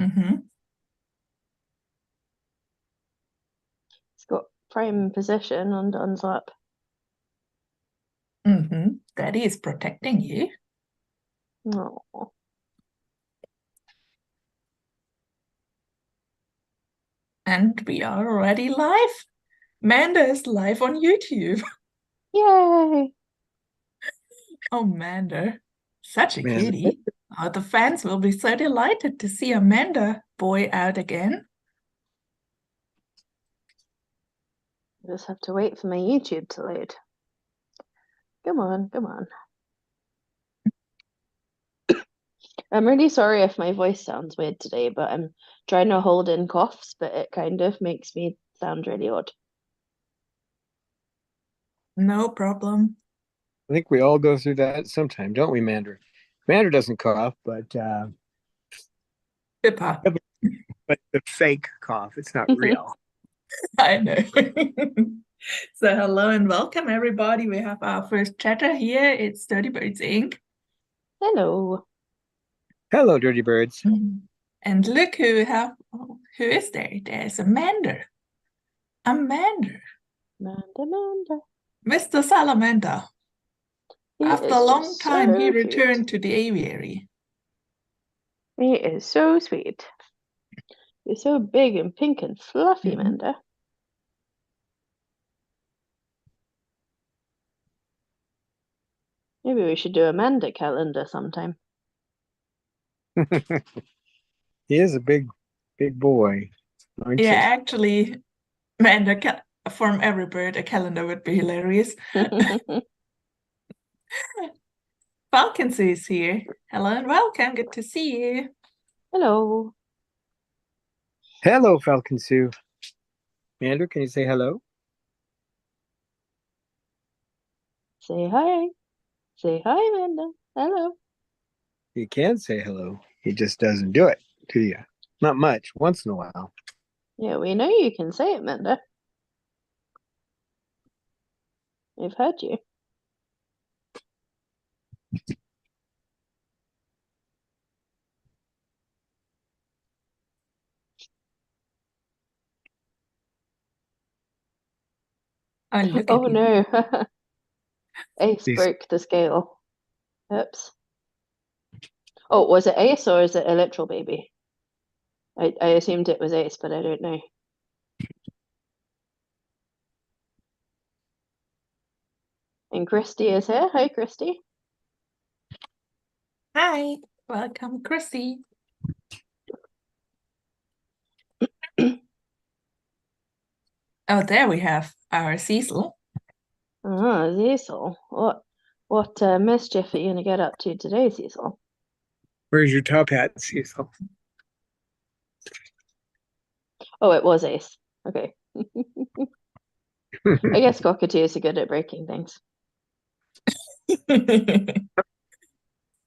Mm-hmm. It's got prime position on Don's lap. Mm-hmm. Daddy is protecting you. Oh, And we are already live. Manda is live on YouTube. yay! Oh, Manda. Such a Man, cutie. Oh, the fans will be so delighted to see Amanda boy out again. I just have to wait for my YouTube to load. Come on, come on. I'm really sorry if my voice sounds weird today, but I'm trying to hold in coughs, but it kind of makes me sound really odd. No problem. I think we all go through that sometime, don't we, Mander? Mander doesn't cough, but Pippa, the fake cough. It's not real. I know. So hello and welcome everybody. We have our first chatter here. It's Dirty Birds Inc. Hello. Hello, dirty birds. And look who is there? There's Amanda. Amanda. Amanda. Mr. Salamander. He After a is long just time, he so cute. returned to the aviary. He is so sweet. He's so big and pink and fluffy, Amanda. Maybe we should do Amanda calendar sometime. He is a big boy, aren't Yeah, you? actually, Amanda, from every bird, a calendar would be hilarious. Falcons is here. Hello and welcome. Good to see you. Hello. Hello, Falcon Sue. Mander, can you say hello? Say hi. Say hi, Amanda. Hello. He can say hello. He just doesn't do it to you. Not much. Once in a while. Yeah, we know you can say it, Amanda. We've heard you. Oh, look Oh at you. no. Ace He's, broke the scale. Oops. Oh, was it Ace or is it a literal baby? I assumed it was Ace, but I don't know. And Christy is here. Hi, Christy. Hi, welcome, Chrissy. Oh, there we have our Cecil. Ah, Cecil. What mischief are you gonna get up to today, Cecil? where's your top hat, Cecil? Oh, it was Ace. Okay. I guess cockatoos are good at breaking things.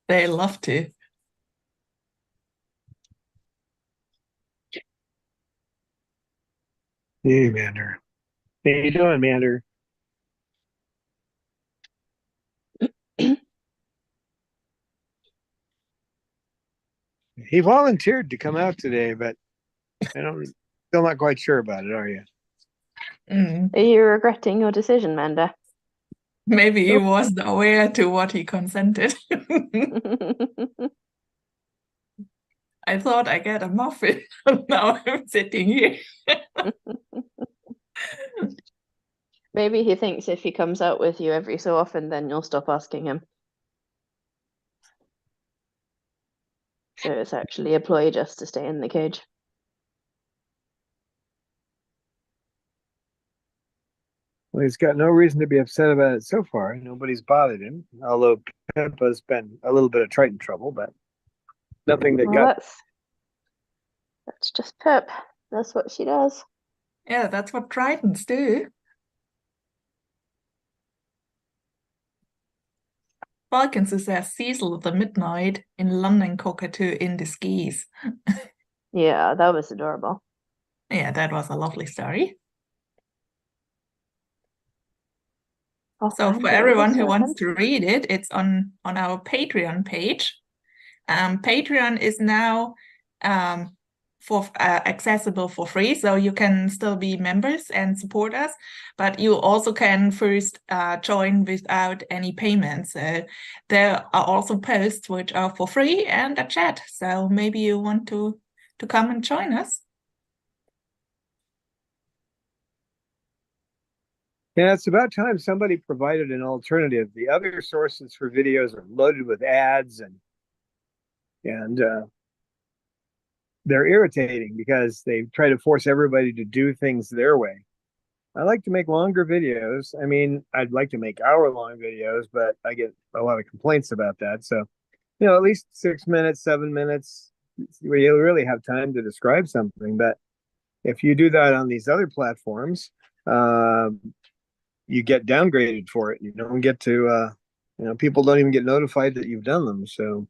They love to. Hey, Mander. How you doing, Mander? He volunteered to come out today, but I don't. Still not quite sure about it, are you? Are you regretting your decision, Manda? Maybe he wasn't aware to what he consented. I thought I get a muffin. Now I'm sitting here. Maybe he thinks if he comes out with you every so often, then you'll stop asking him. So it's actually a ploy just to stay in the cage. Well, he's got no reason to be upset about it so far. Nobody's bothered him, although Pippa's been a little bit of Triton trouble, but nothing that Well, got. that's just Pip. That's what she does. Yeah, that's what tritons do. Falcons is their Cecil of the Midnight in London Cockatoo in the skis. Yeah, that was adorable. Yeah, that was a lovely story. Oh, So for Manda, you're everyone who so wants to handsome. read it, it's on our Patreon page. Patreon is now for accessible for free, so you can still be members and support us, but you also can first join without any payment. So there are also posts which are for free and a chat. So maybe you want to come and join us. Yeah, it's about time somebody provided an alternative. The other sources for videos are loaded with ads and they're irritating because they try to force everybody to do things their way. I like to make longer videos. I mean, I'd like to make hour-long videos, but I get a lot of complaints about that. So, at least 6 minutes, 7 minutes, where you really have time to describe something. But if you do that on these other platforms, you get downgraded for it. You don't get to, people don't even get notified that you've done them. So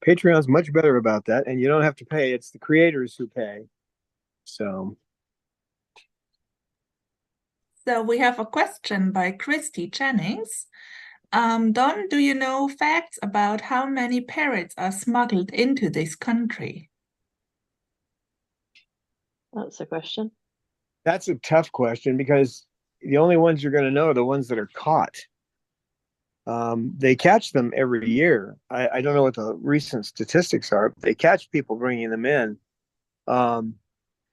Patreon's much better about that, and you don't have to pay. It's the creators who pay. So we have a question by Christy Jennings. Don, do you know facts about how many parrots are smuggled into this country? That's a question. That's a tough question because the only ones you're going to know are the ones that are caught. They catch them every year. I don't know what the recent statistics are, but they catch people bringing them in,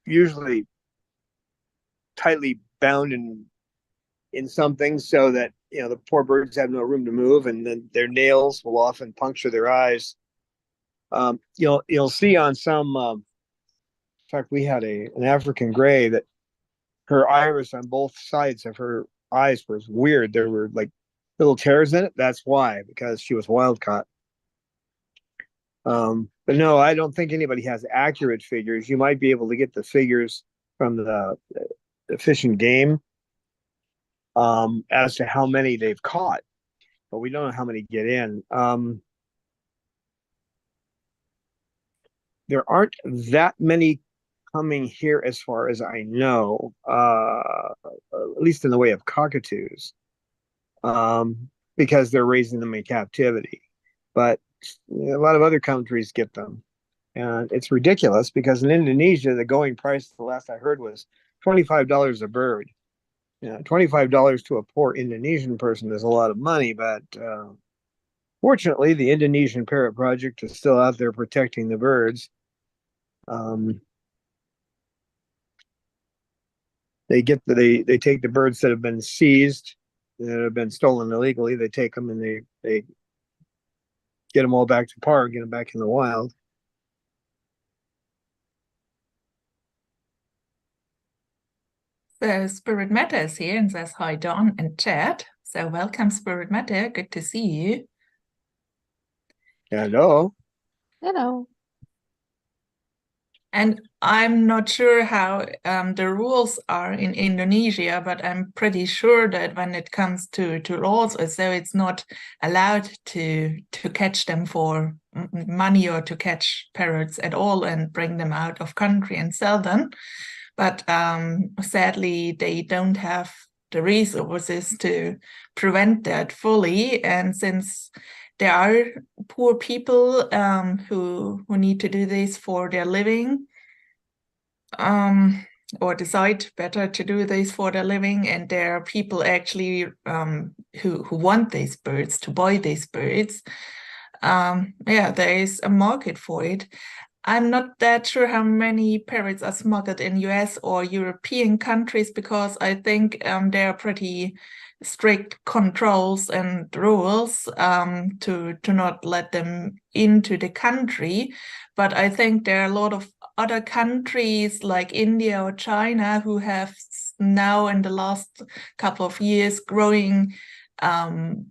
usually tightly bound in something so that the poor birds have no room to move, and then their nails will often puncture their eyes. You'll see on some. In fact, we had an African gray that her iris on both sides of her eyes was weird. There were like little tears in it. That's why, because she was wild caught. But no, I don't think anybody has accurate figures. You might be able to get the figures from the Fish and Game as to how many they've caught, but we don't know how many get in. There aren't that many coming here as far as I know, at least in the way of cockatoos, because they're raising them in captivity. But a lot of other countries get them. And it's ridiculous because in Indonesia, the going price, the last I heard, was $25 a bird. $25 to a poor Indonesian person is a lot of money, but fortunately, the Indonesian Parrot Project is still out there protecting the birds. They take the birds that have been seized, that have been stolen illegally. They take them and they get them all back to park, get them back in the wild. So Spirit Matter is here and says hi, Don and chat. So welcome, Spirit Matter. Good to see you. Hello. Hello. And I'm not sure how the rules are in Indonesia, but I'm pretty sure that when it comes to laws, so it's not allowed to catch them for money or to catch parrots at all and bring them out of country and sell them. But sadly, they don't have the resources to prevent that fully. And since there are poor people who need to do this for their living, or decide better to do this for their living, and there are people actually who want these birds, to buy these birds. There is a market for it. I'm not that sure how many parrots are smuggled in US or European countries, because I think there are pretty strict controls and rules to not let them into the country. But I think there are a lot of other countries like India or China who have now in the last couple of years growing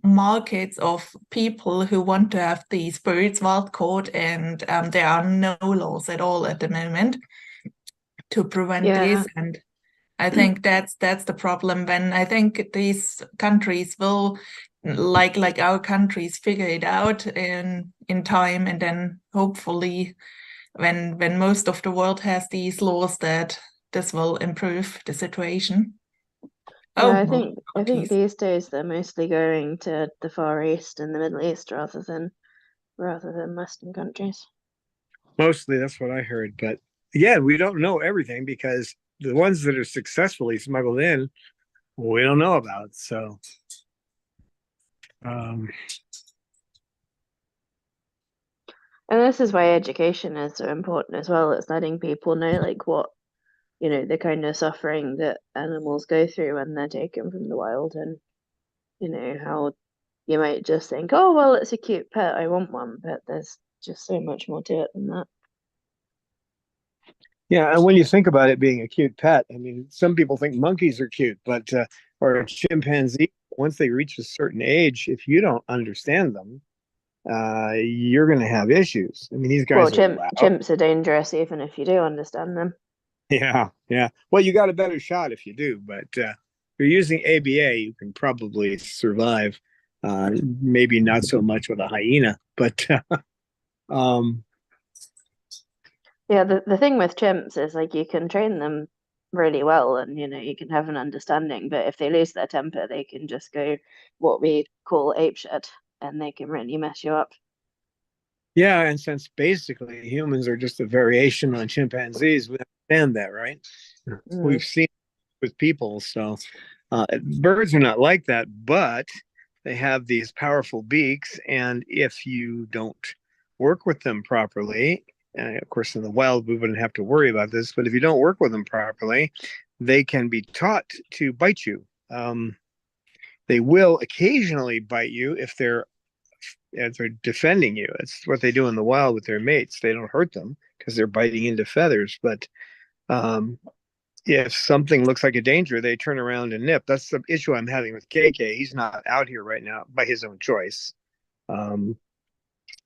markets of people who want to have these birds wild caught, and there are no laws at all at the moment to prevent this. And I think that's the problem. When I think these countries will, like our countries, figure it out in time, and then hopefully when most of the world has these laws, that this will improve the situation. I think these days they're mostly going to the Far East and the Middle East rather than Western countries. Mostly, that's what I heard. But again, we don't know everything because the ones that are successfully smuggled in, we don't know about. So, um, And this is why education is so important as well. It's letting people know like what, the kind of suffering that animals go through when they're taken from the wild, and how you might just think, oh well, it's a cute pet, I want one, but there's just so much more to it than that. yeah, and when you think about it being a cute pet, I mean, some people think monkeys are cute, but or a chimpanzee, once they reach a certain age, if you don't understand them, you're going to have issues. I mean, these Well, guys are loud. chimps are dangerous even if you do understand them. Yeah, yeah. Well, you got a better shot if you do, but if you're using ABA, you can probably survive. Maybe not so much with a hyena, but um, Yeah, the thing with chimps is like you can train them really well, and you can have an understanding, but if they lose their temper, they can just go what we call apeshit, and they can really mess you up. yeah. And since basically humans are just a variation on chimpanzees, we understand that, right? Mm. We've seen it with people, so birds are not like that, but they have these powerful beaks, and if you don't work with them properly, of course, in the wild, we wouldn't have to worry about this, but if you don't work with them properly, they can be taught to bite you. They will occasionally bite you if they're defending you. It's what they do in the wild with their mates. They don't hurt them because they're biting into feathers, but um, if something looks like a danger, they turn around and nip. That's the issue I'm having with KK. He's not out here right now by his own choice. Um,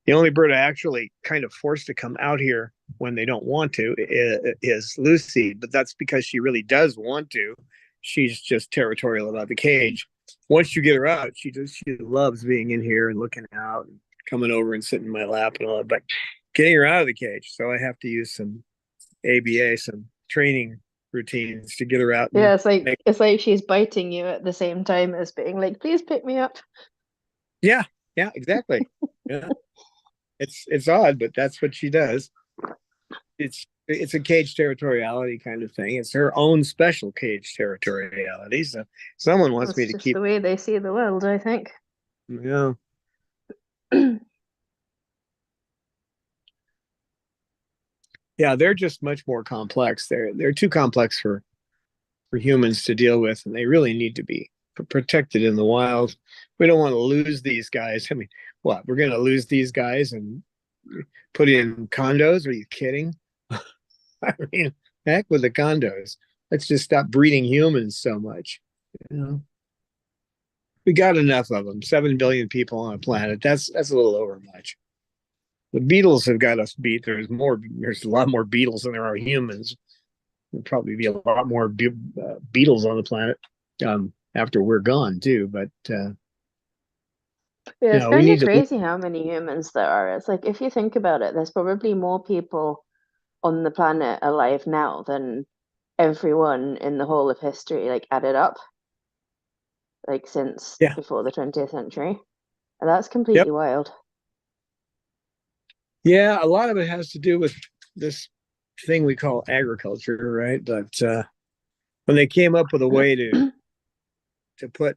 the only bird I actually kind of forced to come out here when they don't want to is Lucy, but that's because she really does want to. She's just territorial about the cage. Once you get her out, she loves being in here and looking out and coming over and sitting in my lap and all that. But getting her out of the cage, so I have to use some ABA, some training routines to get her out and Yeah, it's like make. it's like she's biting you at the same time as being like, please pick me up. Yeah, yeah, exactly. Yeah, it's odd, but that's what she does. It's a cage territoriality kind of thing. It's her own special cage territoriality. So someone wants me It's to just keep. the way they see the world, I think. Yeah, yeah, they're just much more complex. They're too complex for humans to deal with, and they really need to be protected in the wild. We don't want to lose these guys. I mean, what, we're going to lose these guys and put in condos? Are you kidding? I mean, heck with the condos. Let's just stop breeding humans so much. You know, we got enough of them. 7 billion people on a planet. That's a little over much. The beetles have got us beat. There's more. There's a lot more beetles than there are humans. There'll probably be a lot more beetles on the planet after we're gone too. But Yeah, it's we kind of need to. crazy how many humans there are. It's like if you think about it, there's probably more people on the planet alive now than everyone in the whole of history, like added up, like since Yeah. before the 20th century. And that's Yep. completely wild. Yeah. A lot of it has to do with this thing we call agriculture, right? But when they came up with a way to put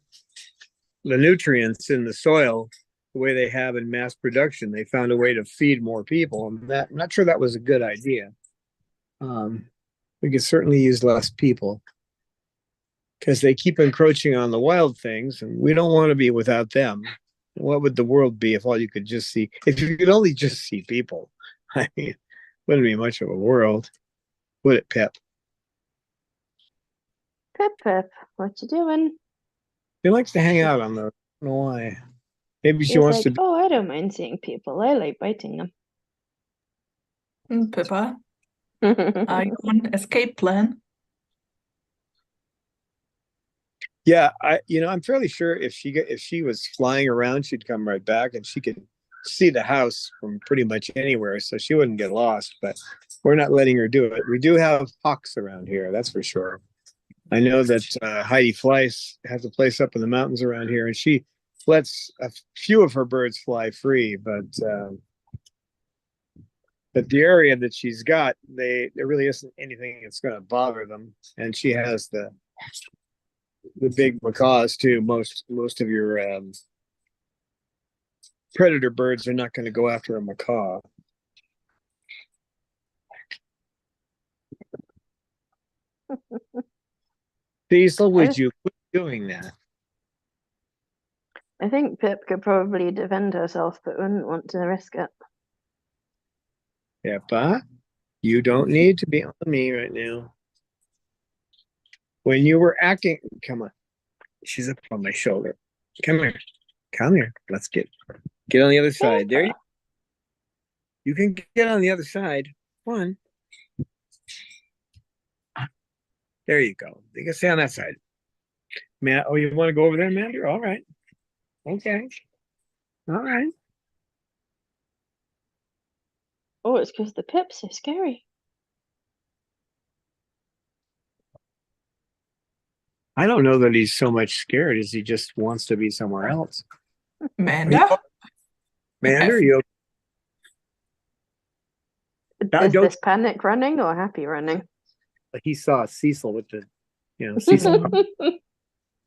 the nutrients in the soil the way they have in mass production, they found a way to feed more people, and that I'm not sure that was a good idea. Um, we could certainly use less people because they keep encroaching on the wild things, and we don't want to be without them. What would the world be if all you could just see, if you could only just see people? I mean, wouldn't be much of a world, would it, Pep? Pip Pip, what you doing? She likes to hang out on those. I don't know why. Maybe she She's wants to like, be. oh, I don't mind seeing people. I like biting them. Pippa, are you on escape plan? Yeah, I'm fairly sure if she was flying around, she'd come right back, and she could see the house from pretty much anywhere, so she wouldn't get lost. But we're not letting her do it. We do have hawks around here, that's for sure. I know that Heidi Fleiss has a place up in the mountains around here, and she lets a few of her birds fly free, but But the area that she's got, there really isn't anything that's going to bother them. And she has the big macaws too. Most of your predator birds are not going to go after a macaw. Cecil, would you quit doing that? I think Pip could probably defend herself, but wouldn't want to risk it. Peppa, you don't need to be on me right now. When you were acting, come on. She's up on my shoulder. Come here. Come here. Let's get on the other side. There you can get on the other side. One. There you go. You can stay on that side. Matt, oh, you want to go over there, Mander? All right. Okay. All right. Oh, it's because the Pip's so scary. I don't know that he's so much scared as he just wants to be somewhere else. Manda? Mander, you Is this panic running or happy running? he saw Cecil with the, Cecil.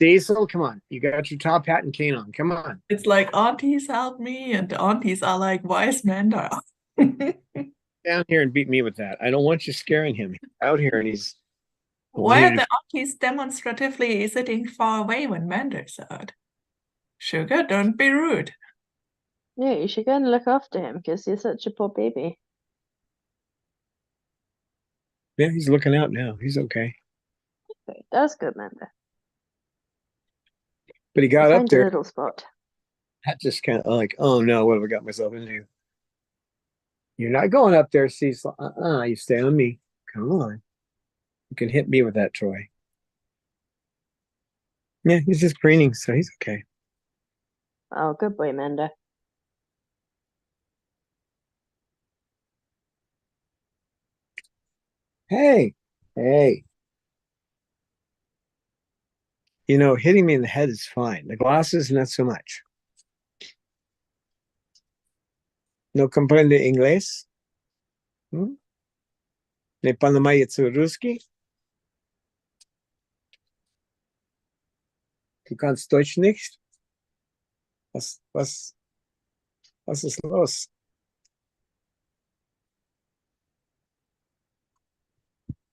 Cecil, come on. You got your top hat and cane on. Come on. It's like aunties help me, and the aunties are like, why is Manda? Down here and beat me with that. I don't want you scaring him. Out here and he's. Why are the aunties demonstratively sitting far away when Manda's out? Sugar, don't be rude. Yeah, you should go and look after him because he's such a poor baby. Yeah, he's looking out now. He's okay. Okay, that's good, Manda. But he got up there. A little spot. That just kind of like, oh no, what have I got myself into? You're not going up there, Cecil. You stay on me. Come on. You can hit me with that toy. Yeah, he's just preening, so he's okay. Oh, good boy, Manda. Hey. Hitting me in the head is fine. The glasses, not so much. No comprende inglés? Не понимаете русский? Du kannst Deutsch nicht? Was ist los?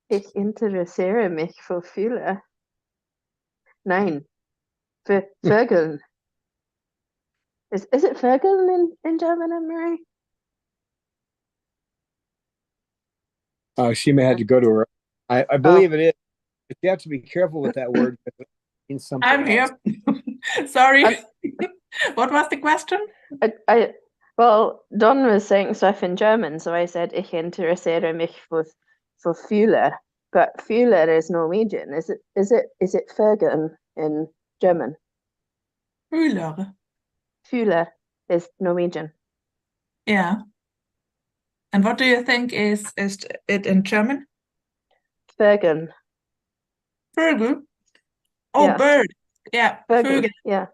Ich interessiere mich für Fühler. Nein, für Vögeln. Is it Vögeln in German, Anne-Marie? Oh, she may have to go to her. I believe it is. But you have to be careful with that word. It means something I'm else. here. Sorry. What was the question? Well, Don was saying stuff in German, so I said, ich interessiere mich für Fühler. But Fühler is Norwegian. Is it Vögeln in German? Fühler. Fühler is Norwegian. Yeah. And what do you think is it in German? Vögeln. Vögel. Oh, Yeah. bird. Yeah, Vögel. Vögel. Yeah.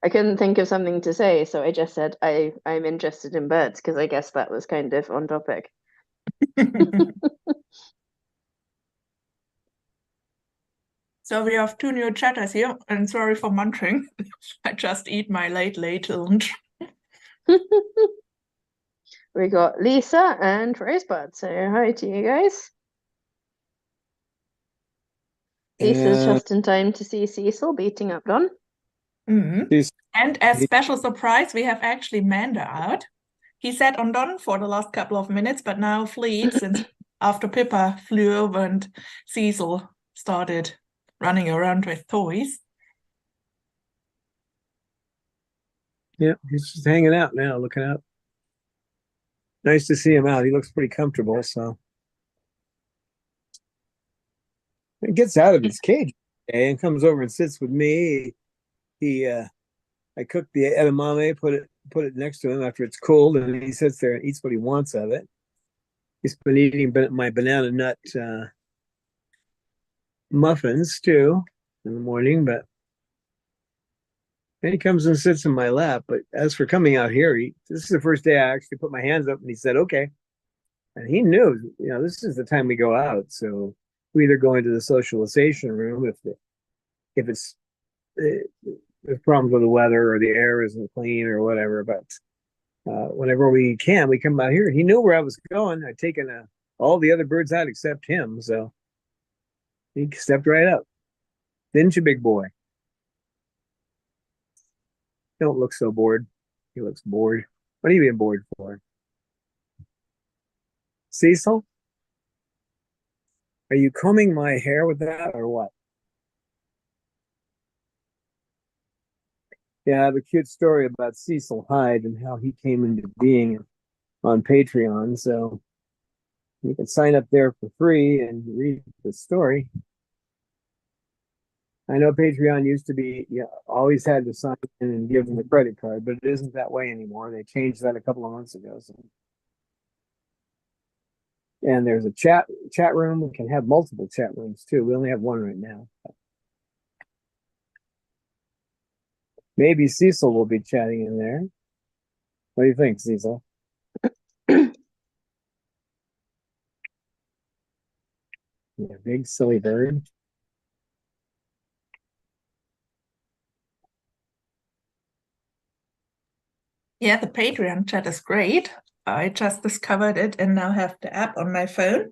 I couldn't think of something to say, so I just said I'm interested in birds because I guess that was kind of on topic. So we have two new chatters here, and sorry for munching. I just eat my late lunch. We got Lisa and Rosebud, so hi to you guys. Lisa's just in time to see Cecil beating up Don. And as special surprise, we have actually Manda out. He sat on Don for the last couple of minutes, but now fled since after Pippa flew over and Cecil started running around with toys. Yeah, he's just hanging out now, looking out. Nice to see him out. He looks pretty comfortable, so. He gets out of his cage and comes over and sits with me. I cook the edamame, put it next to him after it's cooled, and he sits there and eats what he wants of it. He's been eating my banana nut muffins too in the morning, but And he comes and sits in my lap. But as for coming out here, this is the first day I actually put my hands up and he said, okay. And he knew, this is the time we go out. So we either go into the socialization room if it's there's problems with the weather or the air isn't clean or whatever. But whenever we can, we come out here. He knew where I was going. I'd taken all the other birds out except him. So he stepped right up. Didn't you, big boy? Don't look so bored. He looks bored. What are you being bored for? Cecil? Are you combing my hair with that or what? Yeah, I have a cute story about Cecil Hyde and how he came into being on Patreon. So you can sign up there for free and read the story. I know Patreon used to be, always had to sign in and give them a credit card, but it isn't that way anymore. They changed that a couple of months ago. So. And there's a chat room. We can have multiple chat rooms too. We only have one right now. Maybe Cecil will be chatting in there. What do you think, Cecil? Yeah, big silly bird. Yeah, the Patreon chat is great. I just discovered it and now have the app on my phone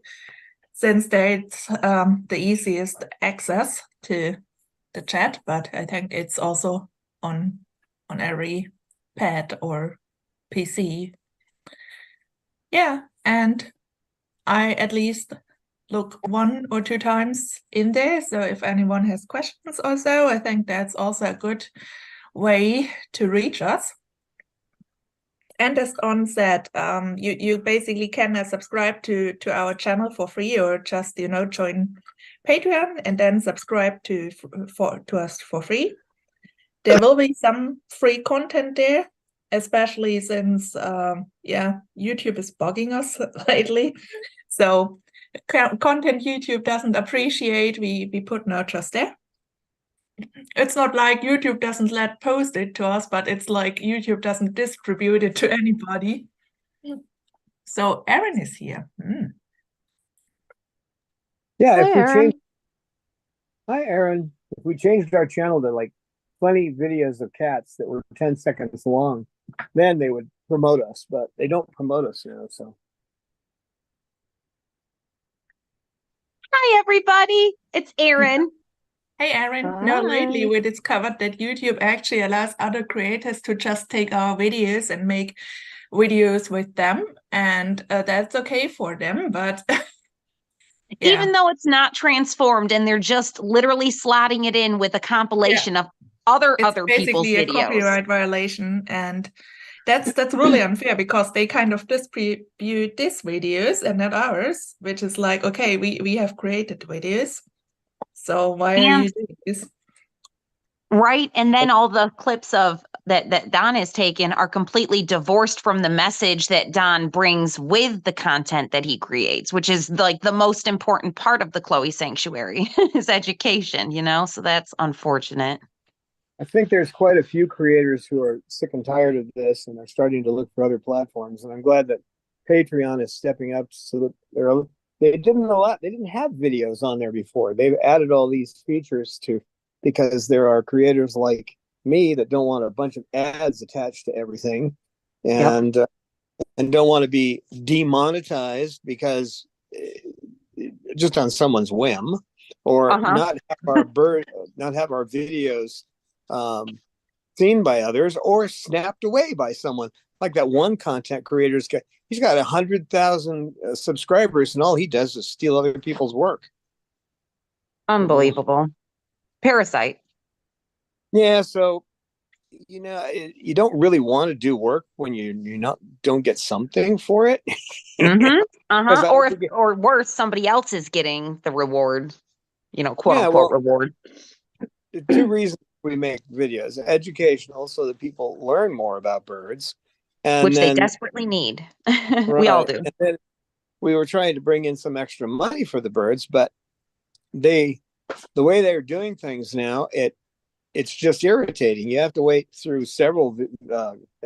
since it's the easiest access to the chat, but I think it's also on every pad or PC. Yeah, and I at least look 1 or 2 times in there. So if anyone has questions or so, I think that's also a good way to reach us. And as On said, you basically can subscribe to our channel for free or just join Patreon and then subscribe to us for free. There will be some free content there, especially since YouTube is bugging us lately. So content YouTube doesn't appreciate, we put nurtures there. It's not like YouTube doesn't post it to us, but it's like YouTube doesn't distribute it to anybody. So Erin is here. Yeah, Hi, Erin. Hi, Erin. If we changed our channel to like funny videos of cats that were 10 seconds long, then they would promote us, but they don't promote us now. So Hi, everybody. It's Erin. Hey, Erin. No, lately we discovered that YouTube actually allows other creators to just take our videos and make videos with them, and that's okay for them, but Even though it's not transformed and they're just literally slotting it in with a compilation of other people's videos. It's basically a copyright violation, and that's really unfair because they kind of distribute these videos and not ours, which is like, okay, we have created videos, so why are you doing this? Right. And then all the clips of that Don has taken are completely divorced from the message that Don brings with the content that he creates, which is like the most important part of the Chloe Sanctuary is education, so that's unfortunate. I think there's quite a few creators who are sick and tired of this and are starting to look for other platforms. And I'm glad that Patreon is stepping up so that they didn't have videos on there before. They've added all these features because there are creators like me that don't want a bunch of ads attached to everything and don't want to be demonetized because just on someone's whim or not have our videos seen by others or snapped away by someone. Like that one content creator's he's got 100,000 subscribers and all he does is steal other people's work. Unbelievable. Parasite. Yeah, so you don't really want to do work when you don't get something for it. Or worse, somebody else is getting the reward, quote unquote reward. The 2 reasons we make videos: educational, so that people learn more about birds, which they desperately need. We all do. And then we were trying to bring in some extra money for the birds, but the way they're doing things now, it's just irritating. You have to wait through several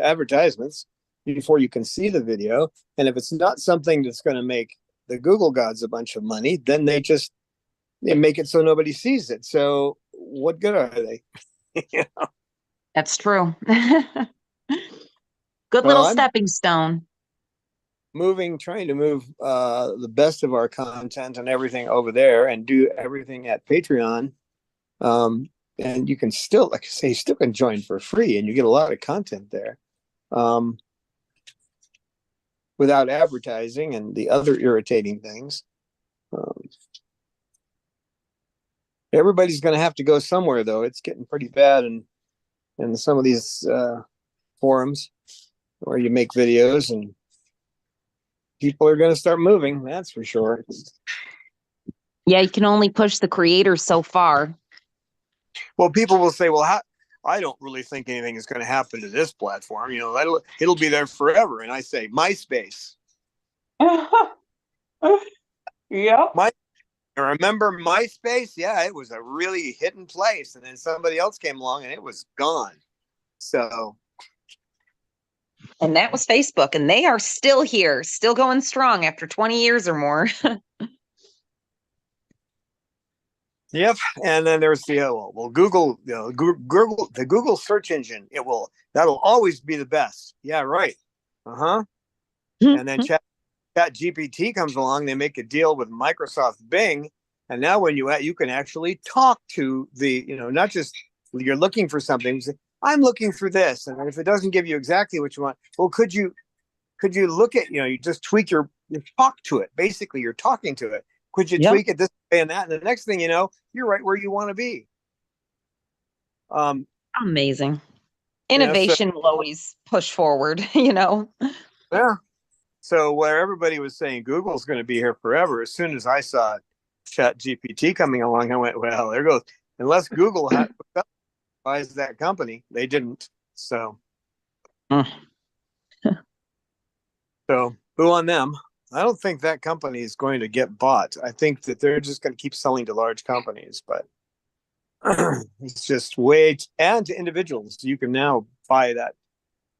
advertisements before you can see the video. And if it's not something that's going to make the Google gods a bunch of money, then they make it so nobody sees it. So what good are they? That's true. Good Well, little I'm stepping stone. trying to move the best of our content and everything over there and do everything at Patreon. And you can still, like I say, you still can join for free and you get a lot of content there. Without advertising and the other irritating things. Everybody's going to have to go somewhere, though. It's getting pretty bad in some of these forums where you make videos, and people are going to start moving. That's for sure. Yeah, you can only push the creators so far. Well, people will say, "Well, I don't really think anything is going to happen to this platform. You know, it'll be there forever." And I say, MySpace. Yeah. Remember MySpace? Yeah, it was a really hidden place, and then somebody else came along, and it was gone. So. And that was Facebook, and they are still here, still going strong after 20 years or more. Yep, and then there's the Google, Google, the Google search engine. That'll always be the best. Yeah, right. And then Chat GPT comes along. They make a deal with Microsoft Bing, and now when you can actually talk to the, not just you're looking for something. I'm looking for this, and if it doesn't give you exactly what you want, well, could you look at, you just tweak you talk to it. Basically, you're talking to it. Could you tweak it this way and that? And the next thing you know, you're right where you want to be. Amazing. Innovation will always push forward, Yeah. So where everybody was saying Google's going to be here forever, as soon as I saw Chat GPT coming along, I went, well, there goes. Unless Google buys that company, they didn't. So, so boo on them. I don't think that company is going to get bought. I think that they're just going to keep selling to large companies, but it's just and to individuals. You can now buy that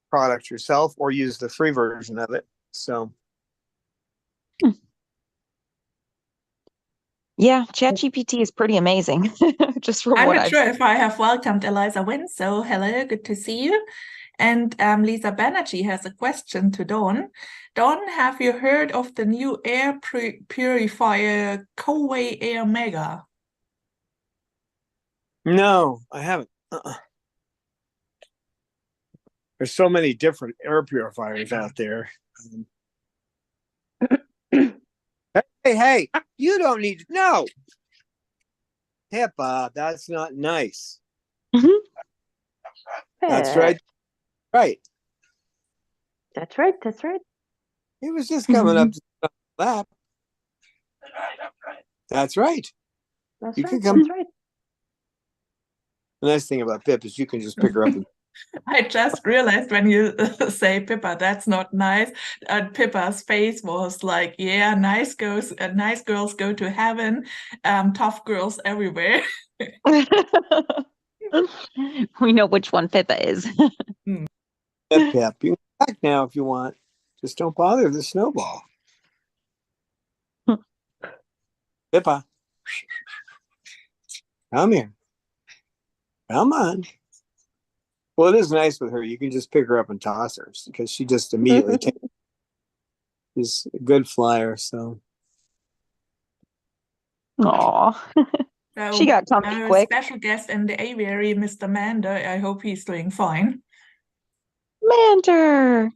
product yourself or use the free version of it. So. Yeah, ChatGPT is pretty amazing. Just from I'm what not I've sure if I have welcomed Eliza Wynn, so hello, good to see you. And Lisa Banerjee has a question to Dawn. Dawn, have you heard of the new air purifier Coway Air Mega? No, I haven't. There's so many different air purifiers out there. Hey, you don't need no. Pippa, that's not nice. That's right. Right. That's right. That's right. He was just coming up to the lap. That's right. That's You right. can come. That's right. The nice thing about Pip is you can just pick her up. I just realized when you say Pippa, that's not nice. Pippa's face was like, yeah, nice girls go to heaven, tough girls everywhere. We know which one Pippa is. Pip, you can back now if you want. Just don't bother the snowball. Pippa, come here. Come on. Well, it is nice with her. You can just pick her up and toss her because she just immediately takes. She's a good flyer, so. Aw. So She got comfy our quick. special guest in the aviary, Mr. Mander, I hope he's doing fine. Mander.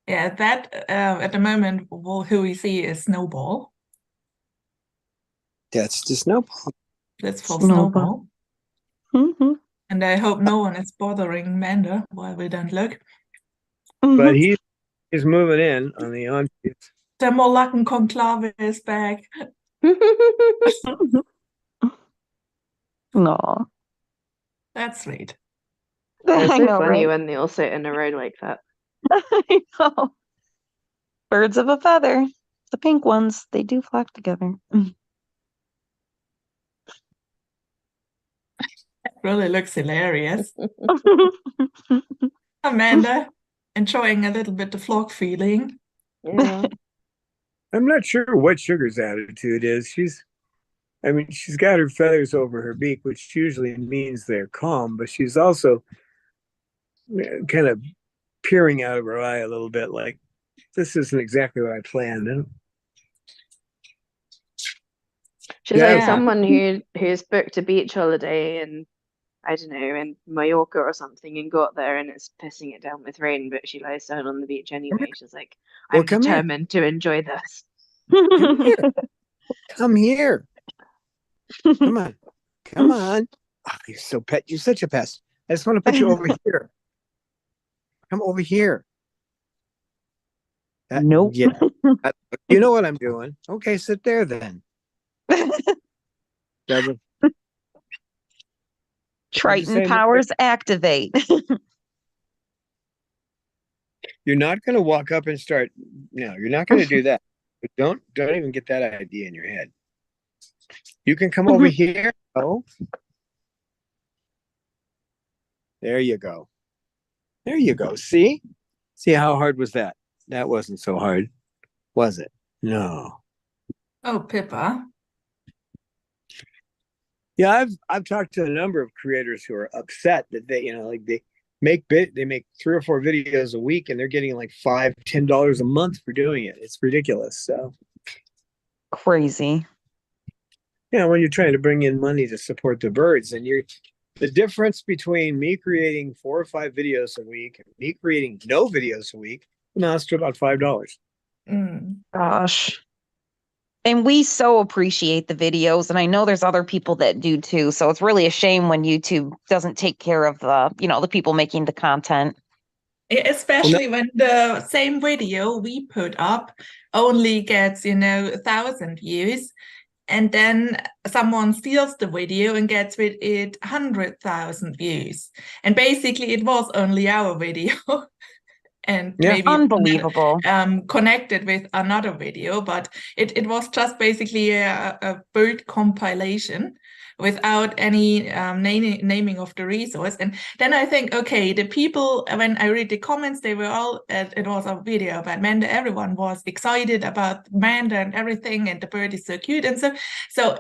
Yeah, that at the moment, who we see is Snowball. That's the snowball. That's for Snowball. Snowball. And I hope no one is bothering Mander while we don't look. But he's moving in on the on. The Molakken Conclave is back. No. That's sweet. It's I so know, funny right? when they all sit in a row like that. I know. Birds of a feather. The pink ones, they do flock together. really looks hilarious. Amanda, enjoying a little bit the vlog feeling. Yeah. I'm not sure what Sugar's attitude is. I mean, she's got her feathers over her beak, which usually means they're calm, but she's also kind of peering out of her eye a little bit, like this isn't exactly what I planned. She's Yeah. like someone who's booked a beach holiday and I don't know, in Mallorca or something, and got there and it's pissing it down with rain, but she lies down on the beach anyway. She's like, Well, I'm come here. determined to enjoy this. Come here. Come here. Come on. Come on. Oh, you're so pet. You're such a pest. I just want to put you over here. Come over here. Nope. Yeah. You know what I'm doing. Okay, sit there then. Triton powers activate. You're not going to walk up and start. No, you're not going to do that. But don't even get that idea in your head. You can come over here. Oh, there you go. There you go. See how hard was that? That wasn't so hard, was it? No. Oh, Pippa. Yeah, I've talked to a number of creators who are upset that they, like they make 3 or 4 videos a week and they're getting like $5-10 a month for doing it. It's ridiculous. So crazy. When you're trying to bring in money to support the birds, and the difference between me creating 4 or 5 videos a week and me creating no videos a week amounts to about $5. Gosh. And we so appreciate the videos, and I know there's other people that do too. So it's really a shame when YouTube doesn't take care of the people making the content. Especially when the same video we put up only gets, 1,000 views, and then someone steals the video and gets with it 100,000 views. And basically it was only our video. And maybe unbelievable. Connected with another video, but it was just basically a bird compilation without any naming of the resource. And then I think, okay, the people, when I read the comments, they were all, it was a video about Manda. Everyone was excited about Manda and everything, and the bird is so cute. And so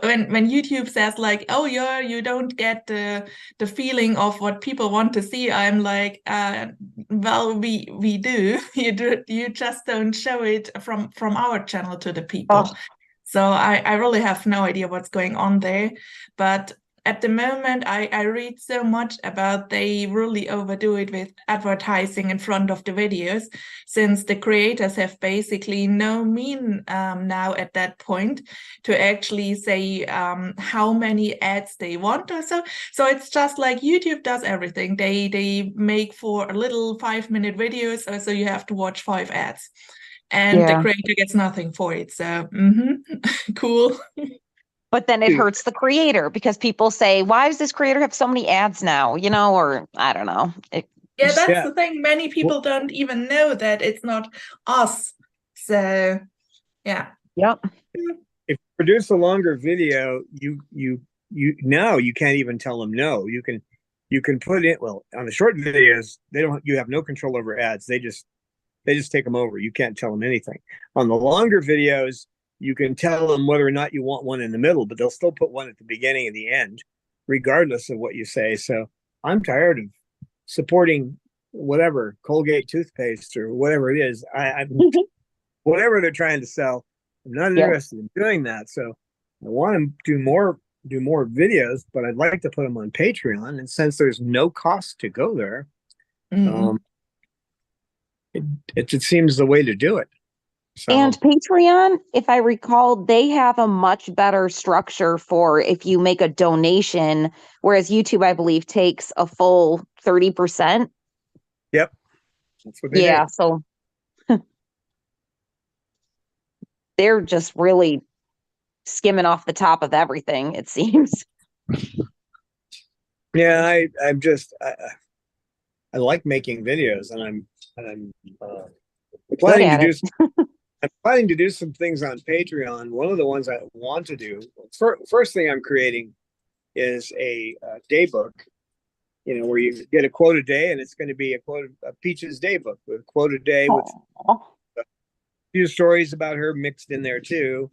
when YouTube says like, oh yeah, you don't get the feeling of what people want to see, I'm like, well, we do. You just don't show it from our channel to the people. So I really have no idea what's going on there. But at the moment, I read so much about they really overdo it with advertising in front of the videos, since the creators have basically no mean now at that point to actually say how many ads they want or so. So it's just like YouTube does everything. They make for a little 5-minute videos, so you have to watch 5 ads. And the creator gets nothing for it. So, cool. But then it hurts the creator because people say, why does this creator have so many ads now? Or I don't know. That's the thing. Many people don't even know that it's not us. So, yeah. Yep. If you produce a longer video, you now you can't even tell them no. You can put it, well, on the short videos, you have no control over ads. They just take them over. You can't tell them anything. On the longer videos, you can tell them whether or not you want one in the middle, but they'll still put one at the beginning and the end, regardless of what you say. So I'm tired of supporting whatever Colgate toothpaste or whatever it is. I'm whatever they're trying to sell. I'm not interested in doing that. So I want to do more videos, but I'd like to put them on Patreon. And since there's no cost to go there, it seems the way to do it. So. And Patreon, if I recall, they have a much better structure for if you make a donation, whereas YouTube, I believe, takes a full 30%. Yep. That's what they do. So they're just really skimming off the top of everything, it seems. Yeah, I like making videos, and I'm planning to do. I'm planning to do some things on Patreon. One of the ones I want to do, first thing I'm creating is a day book where you get a quote a day, and it's going to be a Peaches Day book with a quote a day with Aw. a few stories about her mixed in there too,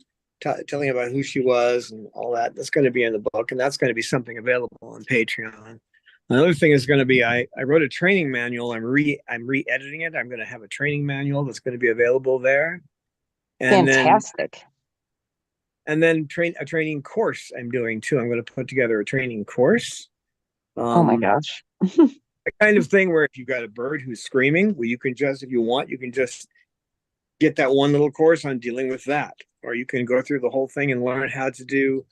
telling about who she was and all that. That's going to be in the book, and that's going to be something available on Patreon. Another thing is going to be I wrote a training manual. I'm re-editing it. I'm going to have a training manual that's going to be available there, and Fantastic. then a training course I'm doing too. I'm going to put together a training course. Oh my gosh. The kind of thing where if you've got a bird who's screaming, well, you can just, if you want, you can just get that one little course on dealing with that, or you can go through the whole thing and learn how to do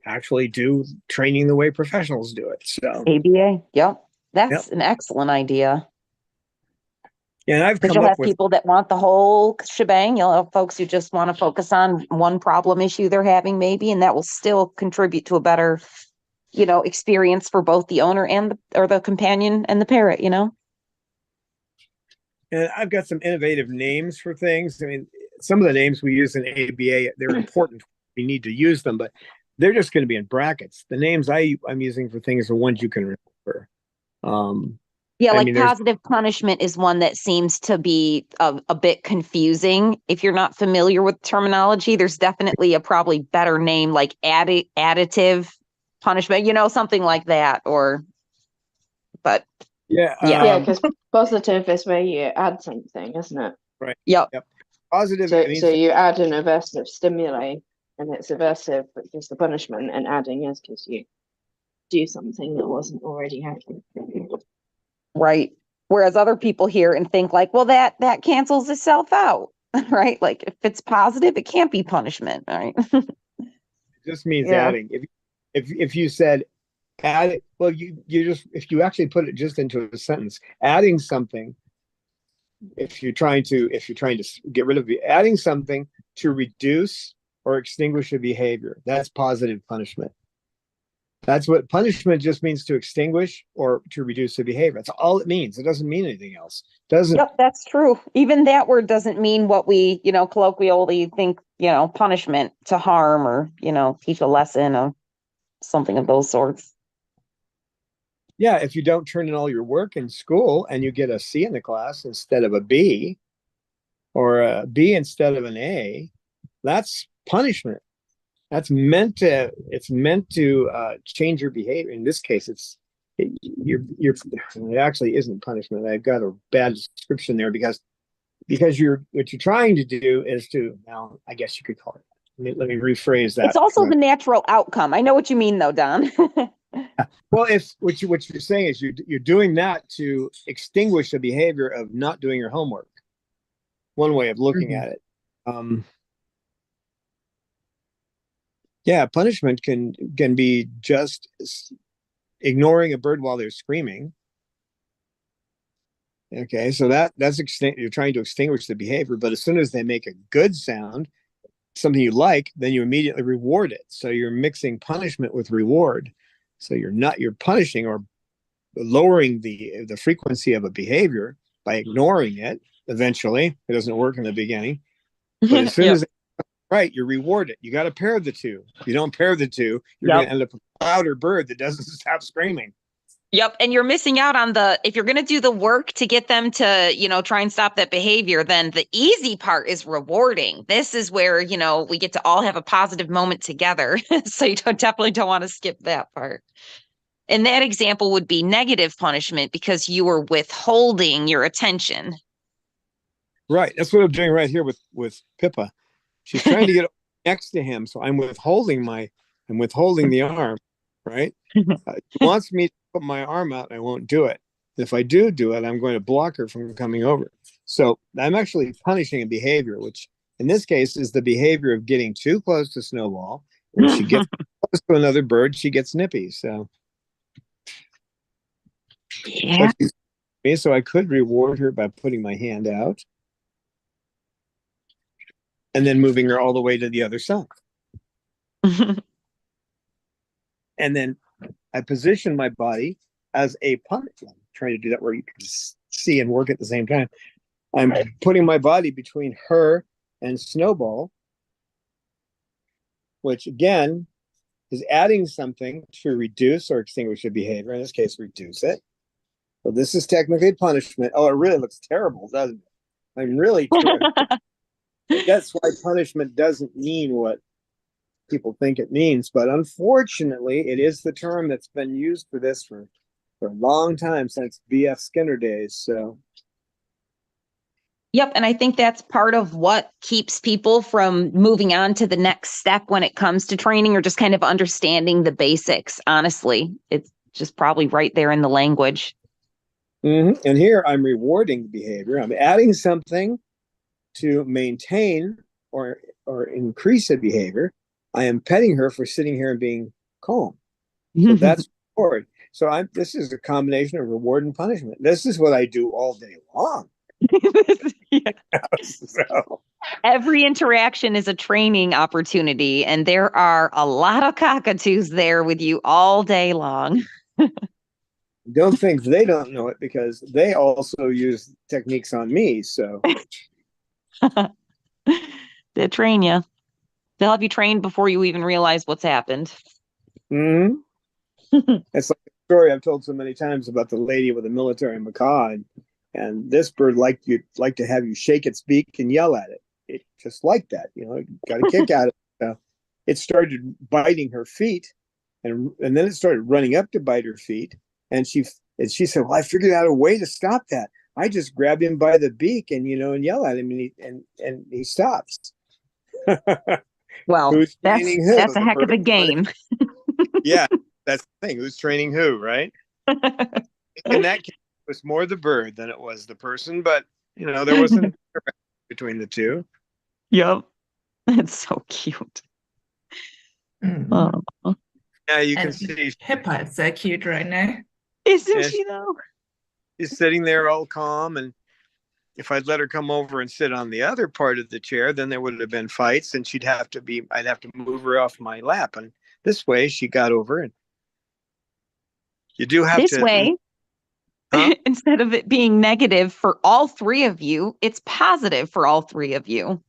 actually do training the way professionals do it. So ABA. Yep. That's an excellent idea. Yeah, and I've Because come you'll up have with people that want the whole shebang. You'll have folks who just want to focus on one problem issue they're having, maybe, and that will still contribute to a better, experience for both the owner and the companion and the parrot, and I've got some innovative names for things. I mean, some of the names we use in ABA, they're important. We need to use them, but they're just going to be in brackets. The names I'm using for things are ones you can remember. Yeah, I like mean, positive punishment is one that seems to be a bit confusing. If you're not familiar with terminology, there's definitely a probably better name like additive punishment, something like that. But yeah, Yeah, because positive is where you add something, isn't it? right. Yep. Positive. So, I mean, so you add an aversive stimuli, and it's aversive, which is the punishment, and adding is because you do something that wasn't already happening. Right. Whereas other people hear and think like, well, that cancels itself out, right? Like if it's positive, it can't be punishment, right? it just means Yeah. adding. If you said add, well, you just, if you actually put it just into a sentence, adding something. If you're trying to get rid of adding something to reduce or extinguish a behavior, that's positive punishment. That's what punishment just means, to extinguish or to reduce a behavior. That's all it means. It doesn't mean anything else. Doesn't. Yep, that's true. Even that word doesn't mean what we, colloquially think, punishment, to harm or, teach a lesson or something of those sorts. Yeah, if you don't turn in all your work in school and you get a C in the class instead of a B, or a B instead of an A, that's punishment. It's meant to change your behavior. In this case, it actually isn't punishment. I've got a bad description there because what you're trying to do is to, now I guess you could call it. Let me rephrase that. It's also the natural outcome. I know what you mean though, Don. Well, if what you're saying is you're doing that to extinguish the behavior of not doing your homework. One way of looking at it. Yeah, punishment can be just ignoring a bird while they're screaming. Okay, so that's you're trying to extinguish the behavior, but as soon as they make a good sound, something you like, then you immediately reward it. So you're mixing punishment with reward. So you're punishing or lowering the frequency of a behavior by ignoring it. Eventually, it doesn't work in the beginning, but as soon as right, you reward it. You got to pair the two. If you don't pair the two, you're going to end up with a louder bird that doesn't stop screaming. Yep. And you're missing out on if you're going to do the work to get them to, try and stop that behavior, then the easy part is rewarding. This is where, we get to all have a positive moment together. So you definitely don't want to skip that part. And that example would be negative punishment because you were withholding your attention. Right. That's what I'm doing right here with Pippa. She's trying to get next to him. So I'm withholding the arm, right? She wants me to put my arm out, and I won't do it. If I do it, I'm going to block her from coming over. So I'm actually punishing a behavior, which in this case is the behavior of getting too close to Snowball. When she gets close to another bird, she gets nippy. So yeah. So I could reward her by putting my hand out and then moving her all the way to the other side. And then I position my body as a punishment. I'm trying to do that where you can see and work at the same time. I'm putting my body between her and Snowball, which again is adding something to reduce or extinguish a behavior. In this case, reduce it. So this is technically punishment. Oh, it really looks terrible, doesn't it? I'm really that's why punishment doesn't mean what people think it means. But unfortunately, it is the term that's been used for this for a long time, since B.F. Skinner days. So Yep. And I think that's part of what keeps people from moving on to the next step when it comes to training, or just kind of understanding the basics. Honestly, it's just probably right there in the language. and here I'm rewarding the behavior. I'm adding something to maintain or increase a behavior. I am petting her for sitting here and being calm. So that's reward. So this is a combination of reward and punishment. This is what I do all day long. Yeah. So Every interaction is a training opportunity, and there are a lot of cockatoos there with you all day long. don't think they don't know it, because they also use techniques on me. So They train you. They'll have you trained before you even realize what's happened. it's like a story I've told so many times about the lady with a military macaw, and this bird like to have you shake its beak and yell at it. It just like that, it got a kick out of it. It started biting her feet, and then it started running up to bite her feet. And she said, "Well, I figured out a way to stop that. I just grab him by the beak and yell at him, and he stops." Well, Who's training who? that's a The heck of a bird? game. Yeah, that's the thing. Who's training who, right? In that case, it was more the bird than it was the person, but there wasn't between the two. Yep. That's so cute. Mhm. Oh, Yeah, you can And see Pippa is so cute right now. isn't Yeah, she though? she's sitting there all calm, and if I'd let her come over and sit on the other part of the chair, then there would have been fights, and I'd have to move her off my lap. And this way she got over, and you do have This to. way, Huh? instead of it being negative for all three of you, it's positive for all three of you.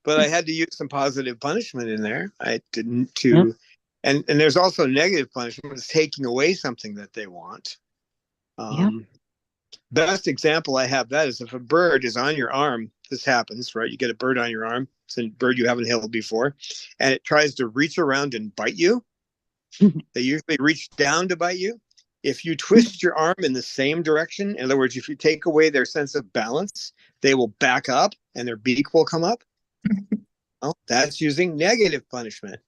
But I had to use some positive punishment in there. I didn't to, and there's also negative punishment. It's taking away something that they want. Best example I have that is if a bird is on your arm. This happens, right? You get a bird on your arm. It's a bird you haven't held before, and it tries to reach around and bite you. They usually reach down to bite you. If you twist your arm in the same direction, in other words, if you take away their sense of balance, they will back up and their beak will come up. Well, that's using negative punishment.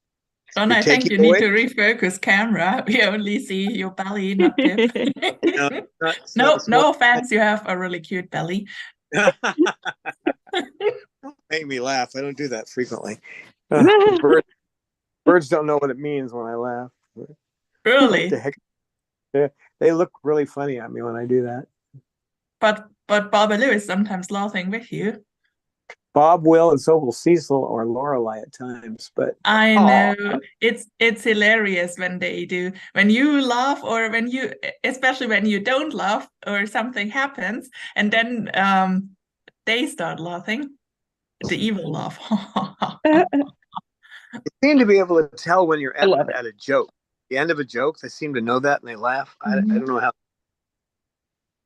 John, You're I think taking you need away. to refocus camera. We only see your belly, not Pip. No offense, you have a really cute belly. Don't make me laugh. I don't do that frequently. Birds don't know what it means when I laugh. Really? What the heck? They look really funny at me when I do that. But Babalu is sometimes laughing with you. Bob will, and so will Cecil or Lorelei at times. But I know it's hilarious when they do. When you laugh, or especially when you don't laugh, or something happens, and then they start laughing. The evil laugh. you seem to be able to tell when you're at a joke. The end of a joke, they seem to know that and they laugh. I don't know how.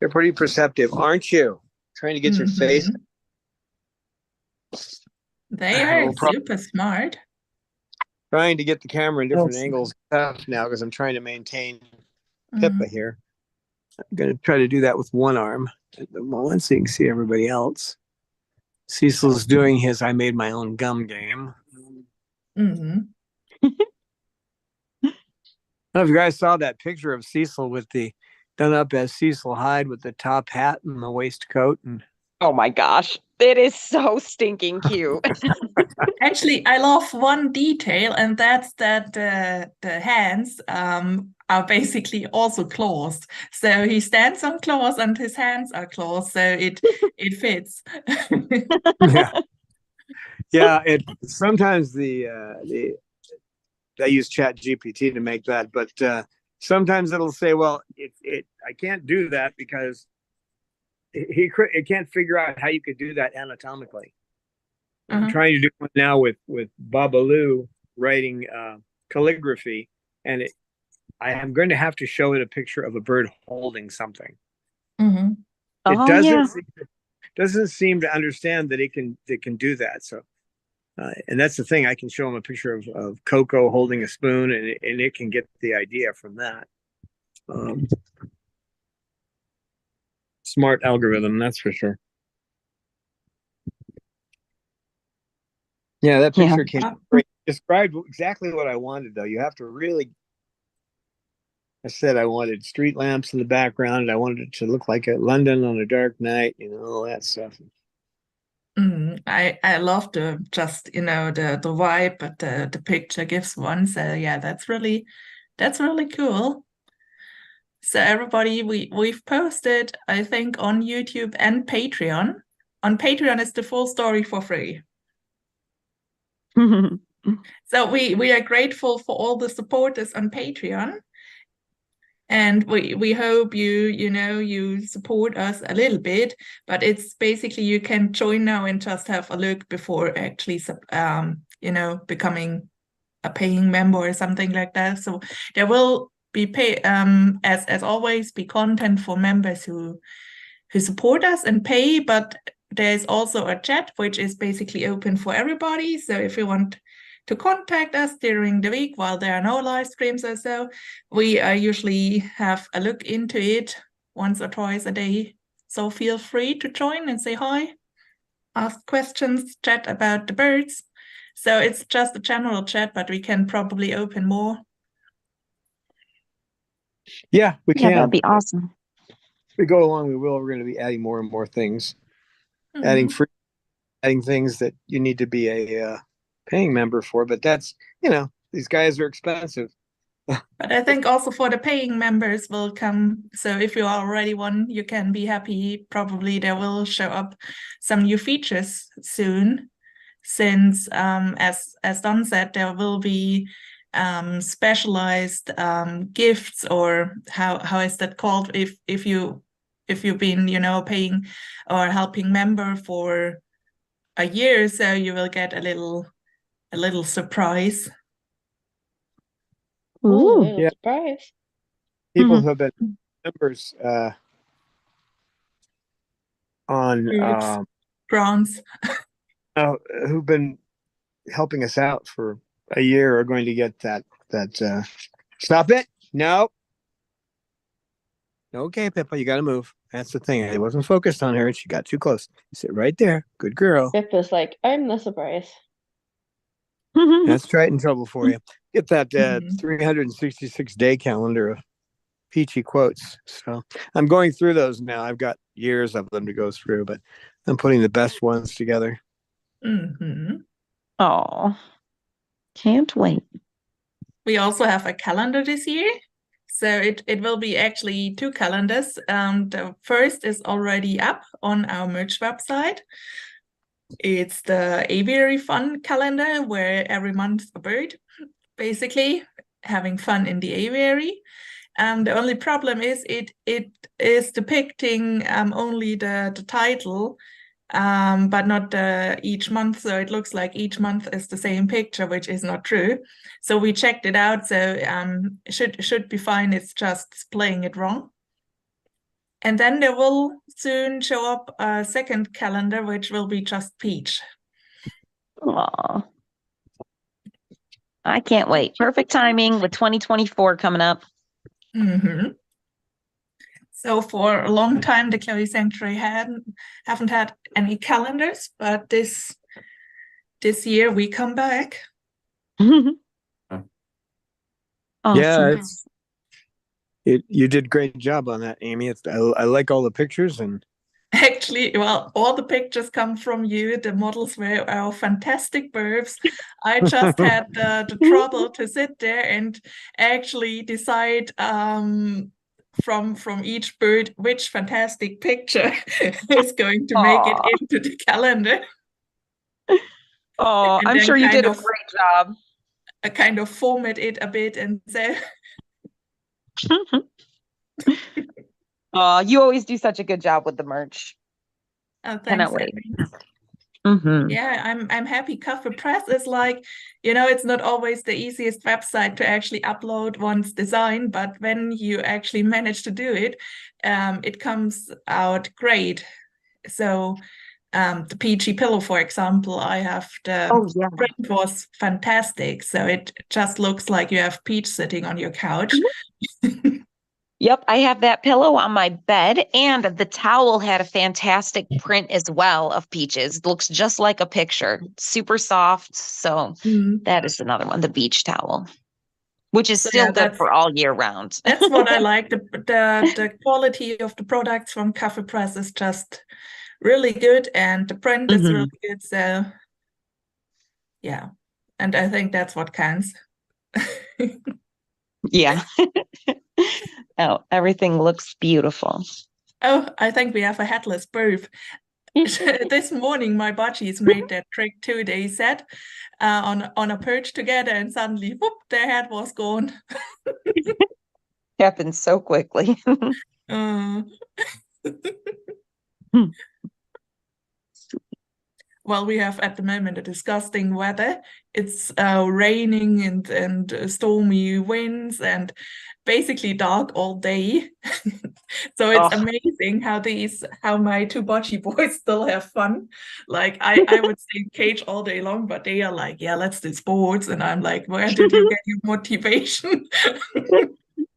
You're pretty perceptive, aren't you? Trying to get your face. They are super smart. Trying to get the camera in different angles tough now, because I'm trying to maintain Pippa here. I'm going to try to do that with one arm at the moment so you can see everybody else. Cecil's doing his I made my own gum game. I don't know if you guys saw that picture of Cecil with the done up as Cecil Hyde with the top hat and the waistcoat. And oh my gosh, it is so stinking cute. Actually, I love one detail, and that's that the hands are basically also claws. So he stands on claws and his hands are claws, so it fits. Yeah. It sometimes they use Chat GPT to make that, but sometimes it'll say, well, I can't do that because it can't figure out how you could do that anatomically. I'm trying to do it now with Babalu writing calligraphy, and I am going to have to show it a picture of a bird holding something. Mm-hmm. It Oh, yeah. doesn't seem to understand that it can do that. So, and that's the thing. I can show them a picture of Coco holding a spoon, and it can get the idea from that. Smart algorithm, that's for sure. Yeah, that picture came great. Described exactly what I wanted, though. You have to really. I said I wanted street lamps in the background, and I wanted it to look like London on a dark night, all that stuff. I love the the vibe, but the picture gives one. So yeah, that's really cool. So everybody, we've posted, I think, on YouTube and Patreon. On Patreon, it's the full story for free. So we are grateful for all the supporters on Patreon. And we hope you support us a little bit, but it's basically you can join now and just have a look before actually becoming a paying member or something like that. So there will be as always be content for members who support us and pay, but there's also a chat which is basically open for everybody. So if you want to contact us during the week while there are no live streams or so, we usually have a look into it once or twice a day. So feel free to join and say hi, ask questions, chat about the birds. So it's just a general chat, but we can probably open more. Yeah, we can. That'd be awesome. If we go along, we will. We're going to be adding more and more things, adding things that you need to be a paying member for. But that's, these guys are expensive. But I think also for the paying members will come. So if you are already one, you can be happy. Probably there will show up some new features soon, since as Don said, there will be specialized gifts, or how is that called? If you've been paying or helping member for a year, so you will get a little surprise. Ooh, Yeah. surprise. People who have been members on Grants. who've been helping us out for a year are going to get that stop it. No. Okay, Pippa, you got to move. That's the thing. I wasn't focused on her. She got too close. Sit right there. Good girl. Pippa's like, I'm the surprise. That's Triton trouble for you. Get that 366-day calendar of peachy quotes. So I'm going through those now. I've got years of them to go through, but I'm putting the best ones together. Oh, can't wait. We also have a calendar this year. So it will be actually 2 calendars. The first is already up on our merch website. It's the Aviary Fun calendar, where every month a bird, basically having fun in the aviary. The only problem is it is depicting only the title, but not each month. So it looks like each month is the same picture, which is not true. So we checked it out. So should be fine. It's just displaying it wrong. And then there will soon show up a second calendar, which will be just peach. Aw. I can't wait. Perfect timing with 2024 coming up. So for a long time, the Chloe Sanctuary haven't had any calendars, but this year we come back. Awesome. Yeah, you did a great job on that, Amy. I like all the pictures, and actually, well, all the pictures come from you. The models were our fantastic birds. I just had the trouble to sit there and actually decide from each bird which fantastic picture is going to make it into the calendar. Oh, I'm sure you did a great job. I kind of format it a bit and say. Oh, you always do such a good job with the merch. Oh, thanks. Cannot wait. Mhm. Yeah, I'm happy. Cover Press is like, it's not always the easiest website to actually upload one's design, but when you actually manage to do it, it comes out great. So the peachy pillow, for example, I have Oh yeah. print was fantastic. So it just looks like you have Peach sitting on your couch. Yep, I have that pillow on my bed, and the towel had a fantastic print as well of peaches. It looks just like a picture, super soft. So Mm. that is another one, the beach towel, which is So still yeah, good for all year round. that's what I like. The quality of the products from Cover Press is just really good, and the print is really Mhm. good. So yeah, and I think that's what counts. Yeah. Oh, everything looks beautiful. Oh, I think we have a headless bird. This morning, my budgies made that trick too. They sat on a perch together, and suddenly, whoop, their head was gone. Happens so quickly. Uh, Hmm. well, we have at the moment a disgusting weather. It's raining and stormy winds and basically dark all day. So it's Oh, amazing how my two bocce boys still have fun. Like I would say cage all day long, but they are like, yeah, let's do sports. And I'm like, where did you get your motivation?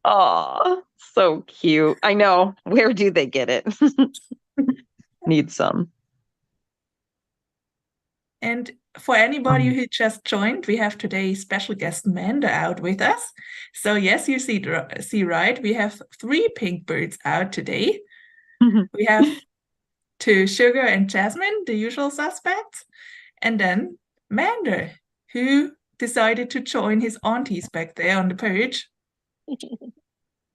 oh, so cute. I know. Where do they get it? Need some. And for anybody who just joined, we have today's special guest Manda out with us. So yes, you see right, we have 3 pink birds out today. We have 2 Sugar and Jasmine, the usual suspects, and then Manda, who decided to join his aunties back there on the perch.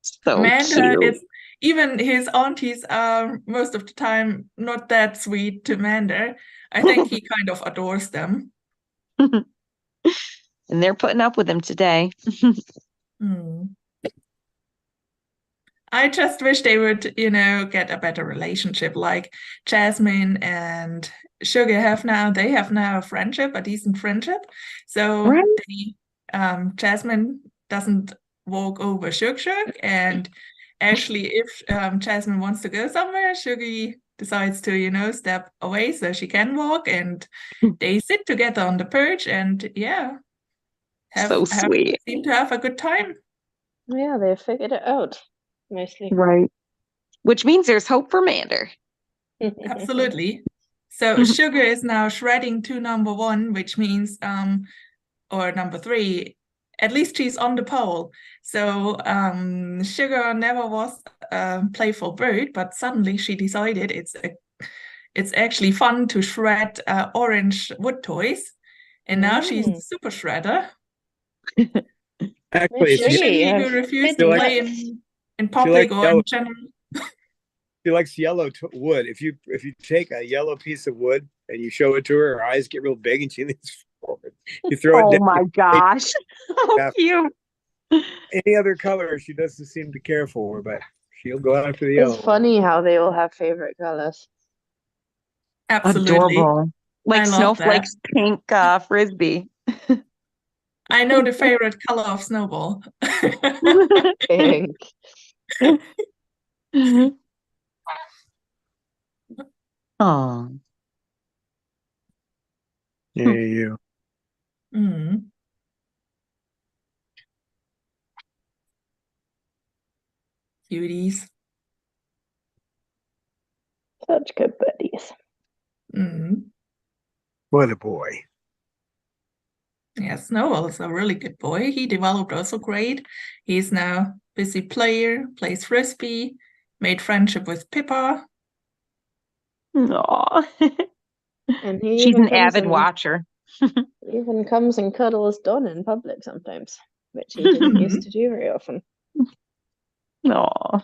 So Manda cute. is even his aunties are most of the time not that sweet to Manda. I think he kind of adores them. And they're putting up with him today. Hmm. I just wish they would, get a better relationship. Like Jasmine and Sugar they have now a friendship, a decent friendship. So Right. Jasmine doesn't walk over Sugar, and actually, if Jasmine wants to go somewhere, Sugar decides to, step away so she can walk, and they sit together on the perch, and yeah, So sweet. seem to have a good time. Yeah, they figured it out mostly. Right. Which means there's hope for Mander. Absolutely. So Sugar is now shredding to number 1, which means or number 3, at least she's on the pole. So Sugar never was a playful bird, but suddenly she decided it's actually fun to shred orange wood toys, and now she's the super shredder. Actually, It's if you, really Usually you refuse to like- play in public or yellow- in general. she likes yellow wood. If you take a yellow piece of wood and you show it to her, her eyes get real big and she leans forward. You throw it Oh down. my gosh. How Yeah. cute. Any other color, she doesn't seem to care for, but she'll go after the yellow. It's funny how they all have favorite colors. Absolutely. Adorable. Like I love Snowflake's pink frisbee. I know the favorite color of Snowball. Pink. Oh. Yeah, you. Mm. Cuties. Such good buddies. Mm. What a boy. Yeah, Snowball is a really good boy. He developed also great. He's now busy player, plays frisbee, made friendship with Pippa. Aw. And he She's even an comes avid and watcher. even comes and cuddles Don in public sometimes, which he didn't used to do very often. Aw.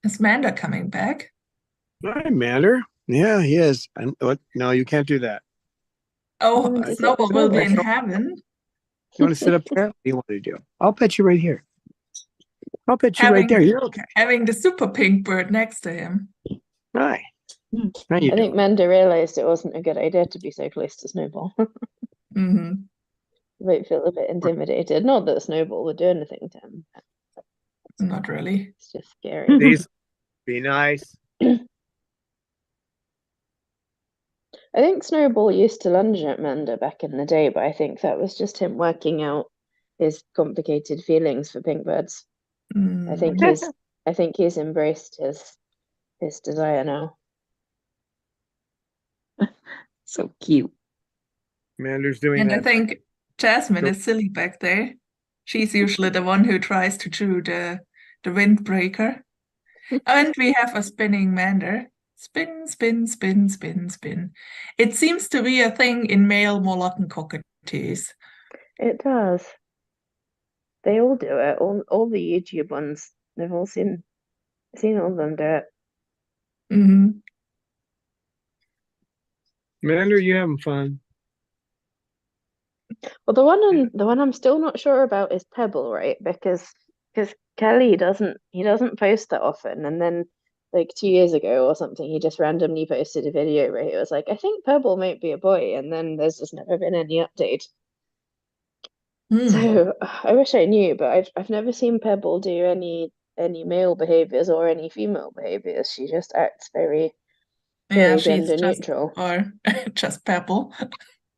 Is Manda coming back? Hi, Mander. Yeah, he is. What? No, you can't do that. Oh, Mm, is it Snowball will be in Snowball? heaven. You want to sit up there? What do you want to do? I'll pet you right here. I'll pet you right there. You're okay. Having the super pink bird next to him. Hi. How you I think doing? Manda realised it wasn't a good idea to be so close to Snowball. Hmm. Might feel a bit intimidated. Not that Snowball would do anything to him. Not really. It's just scary. Please be nice. I think Snowball used to lunge at Manda back in the day, but I think that was just him working out his complicated feelings for pink birds. I think he's embraced his desire now. So cute. Mander's doing And I that. think Jasmine is silly back there. She's usually the one who tries to chew the windbreaker. And we have a spinning mander. Spin, spin, spin, spin, spin. It seems to be a thing in male Moluccan cockatoos. It does. They all do it. All the YouTube ones. They've all seen all of them do it. Hmm. Mander, you having fun? Well, the one I'm still not sure about is Pebble, right? Because Kelly doesn't post that often, and then like 2 years ago or something, he just randomly posted a video where he was like, "I think Pebble might be a boy," and then there's just never been any update. So I wish I knew, but I've never seen Pebble do any male behaviors or any female behaviors. She just acts very Yeah, she's gender just, neutral. or just Pebble.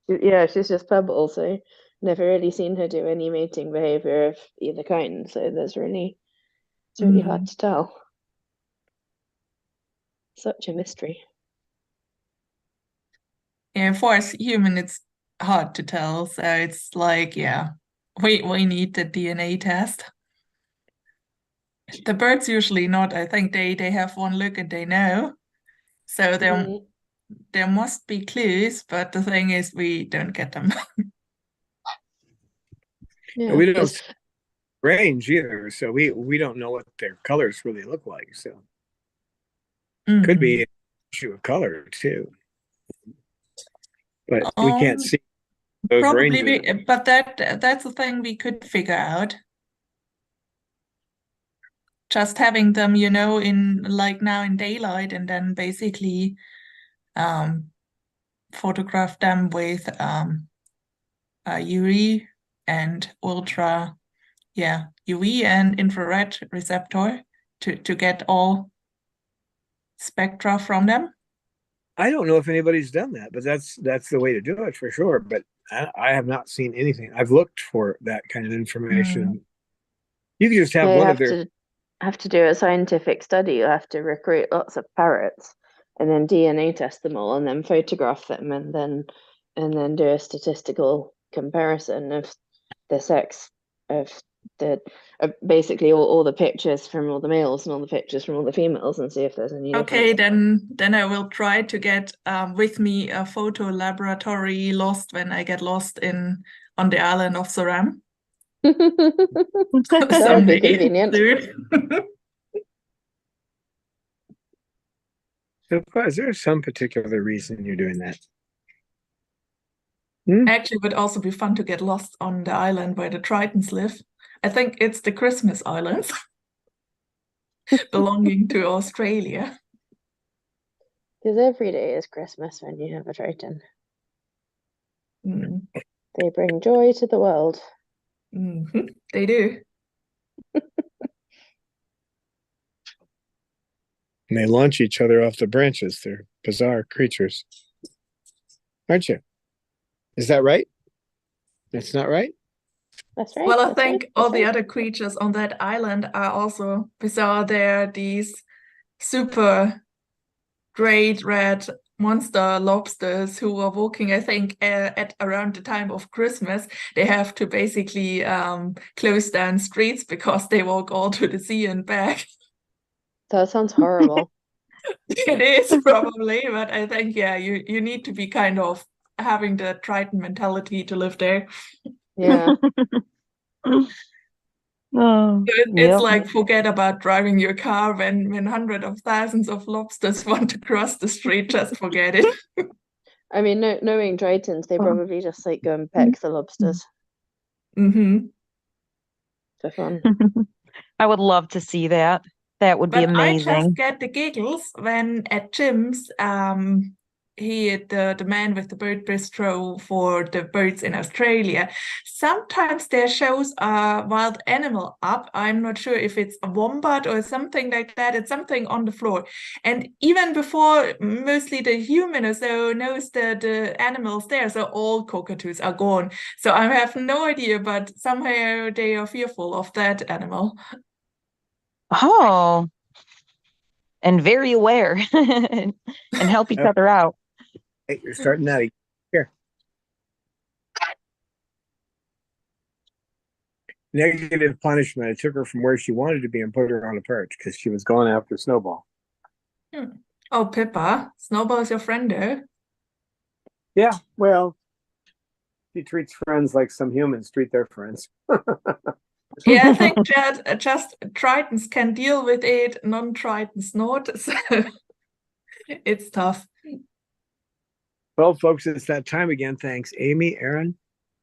Yeah, she's just Pebble, so never really seen her do any mating behavior of either kind. So it's really hard to tell. Such a mystery. Yeah, for us human, it's hard to tell. So it's like, yeah, we need the DNA test. The birds usually not. I think they have one look and they know. So there must be clues, but the thing is we don't get them. Yeah, We don't range either, so we don't know what their colors really look like. So could be an issue of color too, but we can't see those Probably, ranges. but that's the thing we could figure out. Just having them, in like now in daylight, and then basically photograph them with UV and UV and infrared receptor to get all spectra from them. I don't know if anybody's done that, but that's the way to do it for sure. But I have not seen anything. I've looked for that kind of information. You can just have one of their. Have to do a scientific study. You have to recruit lots of parrots and then DNA test them all and then photograph them and then do a statistical comparison of the sex of the basically all the pictures from all the males and all the pictures from all the females and see if there's any Okay, difference. then I will try to get with me a photo laboratory lost when I get lost on the island of Saram. That would be convenient. So, is there some particular reason you're doing that? Actually, it would also be fun to get lost on the island where the Tritons live. I think it's the Christmas Islands belonging to Australia. Because every day is Christmas when you have a Triton. They bring joy to the world. They do. And they launch each other off the branches. They're bizarre creatures. Aren't you? Is that right? That's not right? That's right. Well, I think all the other creatures on that island are also bizarre. They're these super great red monster lobsters who are walking, I think, at around the time of Christmas. They have to basically close down streets because they walk all to the sea and back. That sounds horrible. It is probably, but I think, yeah, you need to be kind of having the Triton mentality to live there. Yeah. It's like forget about driving your car when hundreds of thousands of lobsters want to cross the street, just forget it. I mean, knowing Tritons, they probably just like go and peck the lobsters. Mm-hmm. For fun. I would love to see that. That would be But I just amazing. get the giggles when at Jim's, the man with the bird bistro for the birds in Australia. Sometimes their shows are wild animal up. I'm not sure if it's a wombat or something like that. It's something on the floor. And even before mostly the human or so knows the animals there, so all cockatoos are gone. So I have no idea, but somehow they are fearful of that animal. Oh, and very aware and help each Yep. other out. Hey, you're starting out. Here. Negative punishment. I took her from where she wanted to be and put her on a perch because she was going after Snowball. Oh, Pippa, Snowball is your friend, though. Yeah, well, she treats friends like some humans treat their friends. Yeah, I think that just Tritons can deal with it, non-Tritons not. So it's tough. Well, folks, it's that time again. Thanks, Amy, Aaron,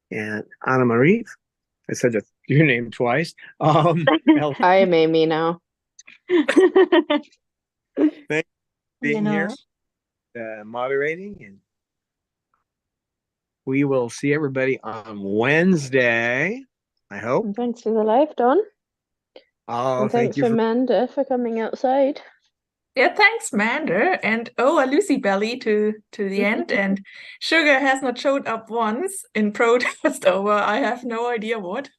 and Anna Marie. I said your name twice. I am Amy now. Thanks for You being know. here, moderating, and we will see everybody on Wednesday. I hope. And thanks for the live, Don. Oh, And thank thanks you for for Amanda for coming outside. Yeah, thanks, Mander. And oh, a Lucy Belly to the end. And Sugar has not showed up once in protest over I have no idea what.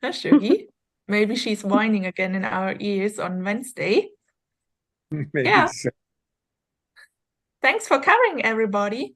That's Sugi. Maybe she's whining again in our ears on Wednesday. maybe Yeah. so. Thanks for coming, everybody.